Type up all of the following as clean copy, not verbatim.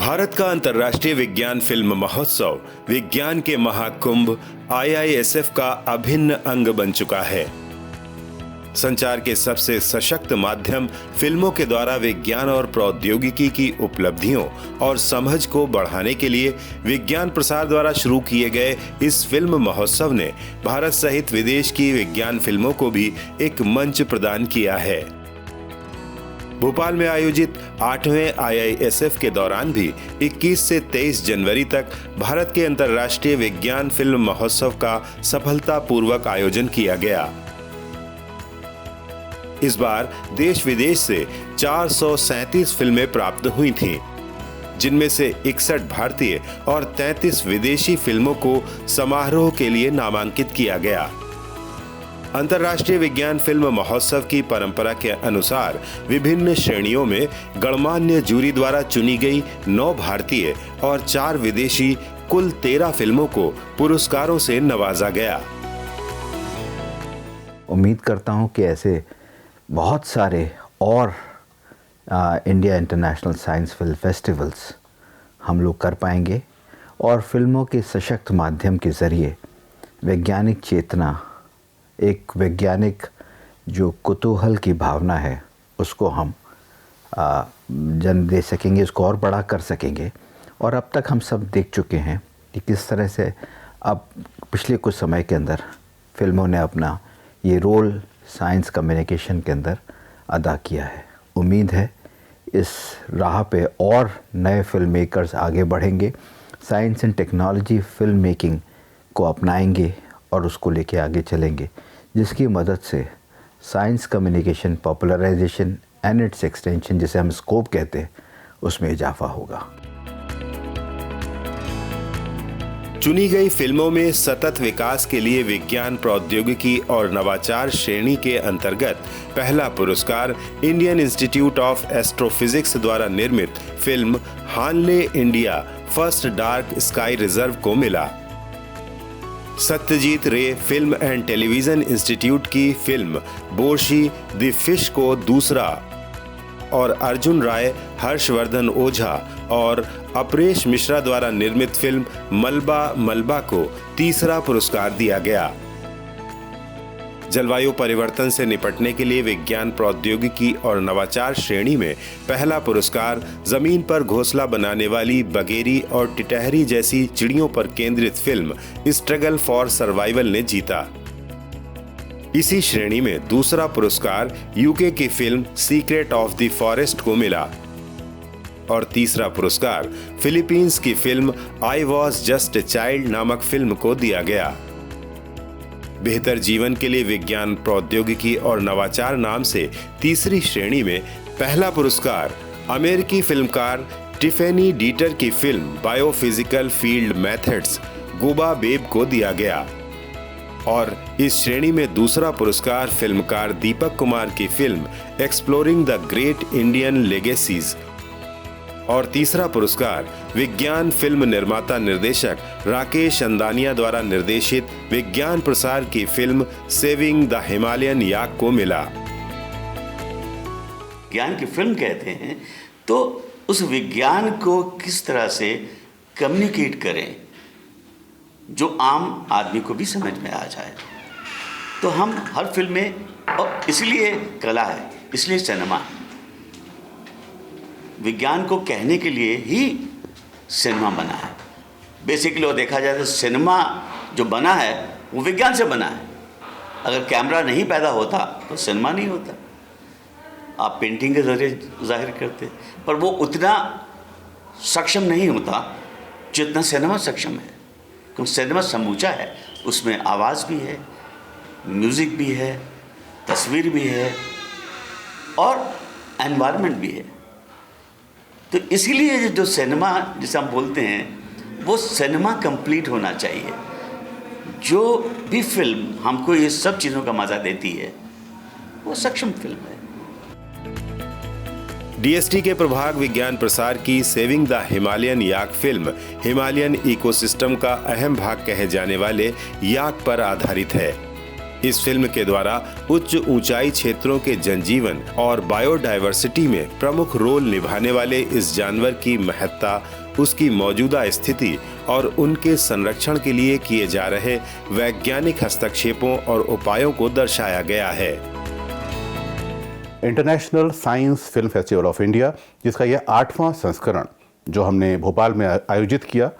भारत का अंतर्राष्ट्रीय विज्ञान फिल्म महोत्सव विज्ञान के महाकुंभ IISF का अभिन्न अंग बन चुका है। संचार के सबसे सशक्त माध्यम फिल्मों के द्वारा विज्ञान और प्रौद्योगिकी की उपलब्धियों और समझ को बढ़ाने के लिए विज्ञान प्रसार द्वारा शुरू किए गए इस फिल्म महोत्सव ने भारत सहित विदेश की विज्ञान फिल्मों को भी एक मंच प्रदान किया है। भोपाल में आयोजित 8वें IISF के दौरान भी 21 से 23 जनवरी तक भारत के अंतर्राष्ट्रीय विज्ञान फिल्म महोत्सव का सफलतापूर्वक आयोजन किया गया। इस बार देश विदेश से 437 फिल्में प्राप्त हुई थीं, जिनमें से 61 भारतीय और 33 विदेशी फिल्मों को समारोह के लिए नामांकित किया गया। अंतर्राष्ट्रीय विज्ञान फिल्म महोत्सव की परंपरा के अनुसार विभिन्न श्रेणियों में गणमान्य जूरी द्वारा चुनी गई 9 भारतीय और 4 विदेशी कुल 13 फिल्मों को पुरस्कारों से नवाजा गया। उम्मीद करता हूं कि ऐसे बहुत सारे और India international science film festivals हम लोग कर पाएंगे और फिल्मों के सशक्त माध्यम के ज़रिए वैज्ञानिक चेतना, एक वैज्ञानिक जो कुतूहल की भावना है उसको हम जन्म दे सकेंगे, उसको और बड़ा कर सकेंगे। और अब तक हम सब देख चुके हैं कि किस तरह से अब पिछले कुछ समय के अंदर फिल्मों ने अपना ये रोल साइंस कम्युनिकेशन के अंदर अदा किया है। उम्मीद है इस राह पे और नए फिल्म मेकर्स आगे बढ़ेंगे, science and technology film making को अपनाएंगे और उसको लेके आगे चलेंगे, जिसकी मदद से science communication popularisation and it's extension, जिसे हम स्कोप कहते हैं, उसमें इजाफा होगा। चुनी गई फिल्मों में सतत विकास के लिए विज्ञान प्रौद्योगिकी और नवाचार श्रेणी के अंतर्गत पहला पुरस्कार इंडियन इंस्टीट्यूट ऑफ एस्ट्रोफिजिक्स द्वारा निर्मित film Hanle India first dark sky reserve को मिला। Satyajit Ray film and television institute की फिल्म बोर्शी द फिश को दूसरा और अर्जुन राय, हर्षवर्धन ओझा और अपरेश मिश्रा द्वारा निर्मित फिल्म मलबा मलबा को तीसरा पुरस्कार दिया गया। जलवायु परिवर्तन से निपटने के लिए विज्ञान प्रौद्योगिकी और नवाचार श्रेणी में पहला पुरस्कार जमीन पर घोंसला बनाने वाली बगेरी और टिटहरी जैसी चिड़ियों पर केंद्रित फिल्म स्ट्रगल फॉर सर्वाइवल ने जीता। इसी श्रेणी में दूसरा पुरस्कार यूके की film secret of the forest को मिला और तीसरा पुरस्कार फिलीपींस की film I was just a child नामक फिल्म को दिया गया। बेहतर जीवन के लिए विज्ञान प्रौद्योगिकी और नवाचार नाम से तीसरी श्रेणी में पहला पुरस्कार अमेरिकी फिल्मकार टिफेनी डीटर की फिल्म बायोफिजिकल फील्ड मेथड्स गुबा बेब को दिया गया और इस श्रेणी में दूसरा पुरस्कार फिल्मकार दीपक कुमार की film exploring the great Indian legacies और तीसरा पुरस्कार विज्ञान फिल्म निर्माता निर्देशक राकेश अंदानिया द्वारा निर्देशित विज्ञान प्रसार की फिल्म सेविंग द हिमालयन याक को मिला। विज्ञान की फिल्म कहते हैं तो उस विज्ञान को किस तरह से कम्युनिकेट करें जो आम आदमी को भी समझ में आ जाए। तो हम हर फिल्म में, और इसलिए कला है, इसलिए सिनेमा है, विज्ञान को कहने के लिए ही सिनेमा बना है। बेसिकली वो देखा जाए तो सिनेमा जो बना है वो विज्ञान से बना है। अगर कैमरा नहीं पैदा होता तो सिनेमा नहीं होता। आप पेंटिंग के जरिए जाहिर करते, पर वो उतना सक्षम नहीं होता जितना सिनेमा सक्षम है, क्योंकि सिनेमा समूचा है, उसमें आवाज़ भी है, म्यूज़िक भी है, तस्वीर भी है और एनवायरनमेंट भी है। तो इसीलिए जो सिनेमा जिसे हम बोलते हैं वो सिनेमा कंप्लीट होना चाहिए। जो भी फिल्म हमको ये सब चीज़ों का मज़ा देती है वो सक्षम फिल्म है। DST के प्रभाग विज्ञान प्रसार की saving the Himalayan yak film Himalayan ecosystem का अहम भाग कहे जाने वाले याक पर आधारित है। इस फिल्म के द्वारा उच्च ऊंचाई क्षेत्रों के जनजीवन और बायोडायवर्सिटी में प्रमुख रोल निभाने वाले इस जानवर की महत्ता, उसकी मौजूदा स्थिति और उनके संरक्षण के लिए किए जा रहे वैज्ञानिक हस्तक्षेपों और उपायों को दर्शाया गया है। International science film festival of India, जिसका यह 8वां संस्करण जो हमने भोपाल में आयोजित किया,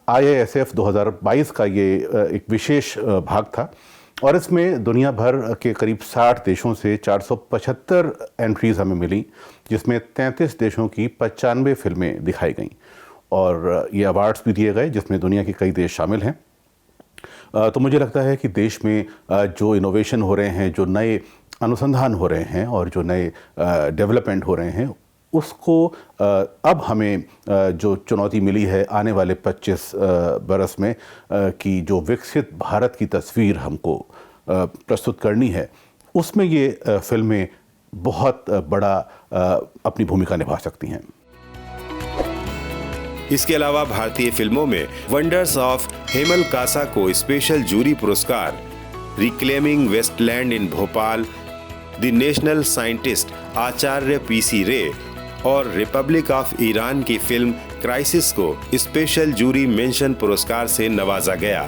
IISF 2022 का ये एक विशेष भाग था और इसमें दुनिया भर के करीब 60 देशों से 475 एंट्रीज हमें मिली, जिसमें 33 देशों की 95 फिल्में दिखाई गईं और ये अवार्ड्स भी दिए गए जिसमें दुनिया के कई देश शामिल हैं। तो मुझे लगता है कि देश में जो इनोवेशन हो रहे हैं, जो नए अनुसंधान हो रहे हैं और जो नए डेवलपमेंट हो रहे हैं, उसको अब हमें जो चुनौती मिली है आने वाले 25 बरस में कि जो विकसित भारत की तस्वीर हमको प्रस्तुत करनी है, उसमें ये फिल्में बहुत बड़ा अपनी भूमिका निभा सकती हैं। इसके अलावा भारतीय फिल्मों में वंडर्स ऑफ हेमल कासा को स्पेशल जूरी पुरस्कार, reclaiming wasteland in Bhopal, the national scientist Acharya PC Ray और रिपब्लिक ऑफ ईरान की फिल्म क्राइसिस को स्पेशल जूरी मेंशन पुरस्कार से नवाजा गया।